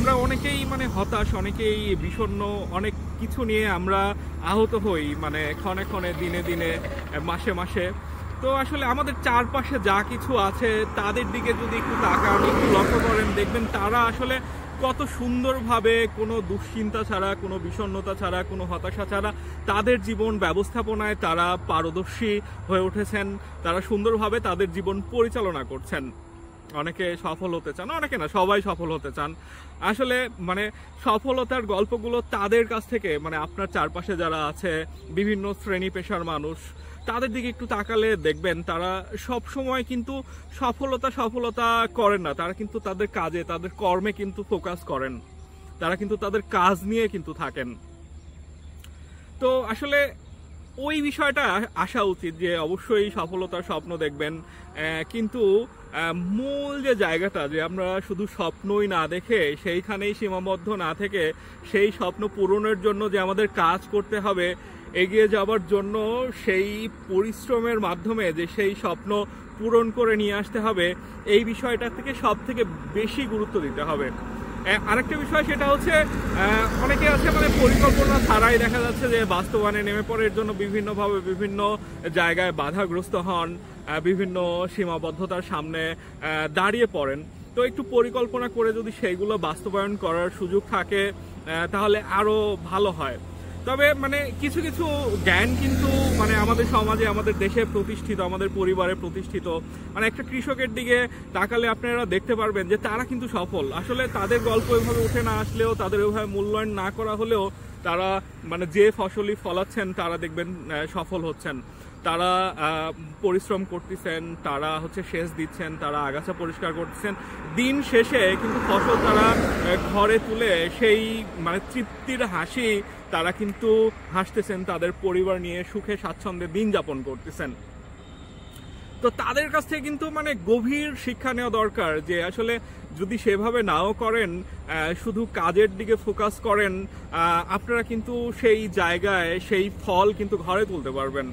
আমরা অনেকেই মানে হতাশ, অনেকেই বিষণ্ণ, অনেক কিছু নিয়ে আমরা আহত হই মানে ক্ষণে ক্ষণে, দিনে দিনে, মাসে মাসে। তো আসলে আমাদের চারপাশে যা কিছু আছে তাদের দিকে যদি একটু তাকান, একটু লক্ষ্য করেন, দেখবেন তারা আসলে কত সুন্দরভাবে কোনো দুশ্চিন্তা ছাড়া, কোনো বিষণ্ণতা ছাড়া, কোনো হতাশা ছাড়া তাদের জীবন ব্যবস্থাপনায় তারা পারদর্শী হয়ে উঠেছেন। তারা সুন্দরভাবে তাদের জীবন পরিচালনা করছেন। অনেকে সফল হতে চান, অনেকে না, সবাই সফল হতে চান। আসলে মানে সফলতার গল্পগুলো তাদের কাছ থেকে, মানে আপনার চারপাশে যারা আছে বিভিন্ন শ্রেণী পেশার মানুষ, তাদের দিকে একটু তাকালে দেখবেন তারা সব সময় কিন্তু সফলতা করেন না। তারা কিন্তু তাদের কাজে, তাদের কর্মে কিন্তু ফোকাস করেন। তারা কিন্তু তাদের কাজ নিয়ে কিন্তু থাকেন। তো আসলে ওই বিষয়টা আসা উচিত যে অবশ্যই সফলতার স্বপ্ন দেখবেন, কিন্তু মূল যে জায়গাটা, যে আমরা শুধু স্বপ্নই না দেখে সেইখানেই সীমাবদ্ধ না থেকে সেই স্বপ্ন পূরণের জন্য যে আমাদের কাজ করতে হবে, এগিয়ে যাওয়ার জন্য সেই পরিশ্রমের মাধ্যমে যে সেই স্বপ্ন পূরণ করে নিয়ে আসতে হবে, এই বিষয়টা থেকে সব থেকে বেশি গুরুত্ব দিতে হবে। আরেকটা বিষয় সেটা হচ্ছে অনেকে আছে মানে পরিকল্পনা ছাড়াই দেখা যাচ্ছে যে বাস্তবায়নে নেমে পড়ে, এর জন্য বিভিন্নভাবে বিভিন্ন জায়গায় বাধাগ্রস্ত হন, বিভিন্ন সীমাবদ্ধতার সামনে দাঁড়িয়ে পড়েন। তো একটু পরিকল্পনা করে যদি সেইগুলো বাস্তবায়ন করার সুযোগ থাকে তাহলে আরো ভালো হয়। তবে মানে কিছু কিছু জ্ঞান কিন্তু মানে আমাদের সমাজে, আমাদের দেশে প্রতিষ্ঠিত, আমাদের পরিবারে প্রতিষ্ঠিত। মানে একটা কৃষকের দিকে তাকালে আপনারা দেখতে পারবেন যে তারা কিন্তু সফল। আসলে তাদের গল্প এভাবে উঠে না আসলেও, তাদের ওইভাবে মূল্যায়ন না করা হলেও, তারা মানে যে ফসলই ফলাচ্ছেন তারা দেখবেন সফল হচ্ছেন। তারা পরিশ্রম করতেছেন, তারা হচ্ছে সেচ দিচ্ছেন, তারা আগাছা পরিষ্কার করতেছেন। দিন শেষে কিন্তু ফসল তারা ঘরে তুলে সেই মানে তৃপ্তির হাসি তারা কিন্তু হাসতেছেন, তাদের পরিবার নিয়ে সুখে স্বাচ্ছন্দ্যে দিন যাপন করতেছেন। তো তাদের কাছ থেকে কিন্তু মানে গভীর শিক্ষা নেওয়া দরকার যে আসলে যদি সেভাবে নাও করেন, শুধু কাজের দিকে ফোকাস করেন, আপনারা কিন্তু সেই জায়গায় সেই ফল কিন্তু ঘরে তুলতে পারবেন।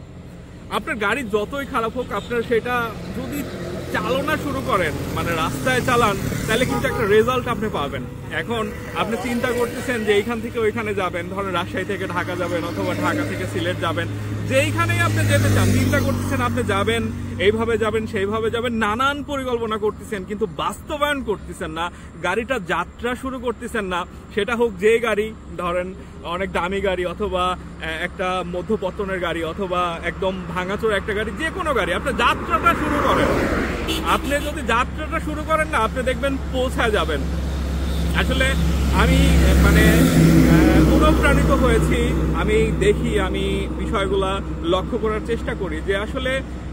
আপনার গাড়ি যতই খারাপ হোক, আপনার সেটা যদি চালনা শুরু করেন, মানে রাস্তায় চালান, তাহলে কিন্তু একটা রেজাল্ট আপনি পাবেন। এখন আপনি চিন্তা করতেছেন যে এইখান থেকে ওইখানে যাবেন, ধরেন রাজশাহী থেকে ঢাকা যাবেন অথবা ঢাকা থেকে সিলেট যাবেন, যেইখানেই আপনি যেতে চান চিন্তা করতেছেন আপনি যাবেন, এইভাবে যাবেন, সেইভাবে যাবেন, নানান পরিকল্পনা করতেছেন, কিন্তু বাস্তবায়ন করতেছেন না, গাড়িটা যাত্রা শুরু করতেছেন না। সেটা হোক যে গাড়ি, ধরেন অনেক দামি গাড়ি অথবা একটা মধ্যপতনের গাড়ি অথবা একদম ভাঙাচোরা একটা গাড়ি, যে কোনো গাড়ি, আপনি যাত্রাটা শুরু করেন। আপনি যদি যাত্রাটা শুরু করেন না, আপনি দেখবেন পৌঁছায় যাবেন। আসলে আমি মানে অনুপ্রাণিত হয়েছি, আমি দেখি, আমি বিষয়গুলা লক্ষ্য করার চেষ্টা করি যে আসলে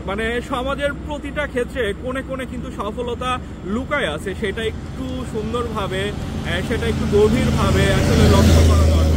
মানে সমাজের প্রতিটা ক্ষেত্রে কোণে কোণে কিন্তু সফলতা লুকায় আছে। সেটা একটু সুন্দরভাবে, সেটা একটু গভীরভাবে আসলে লক্ষ্য করা দরকার।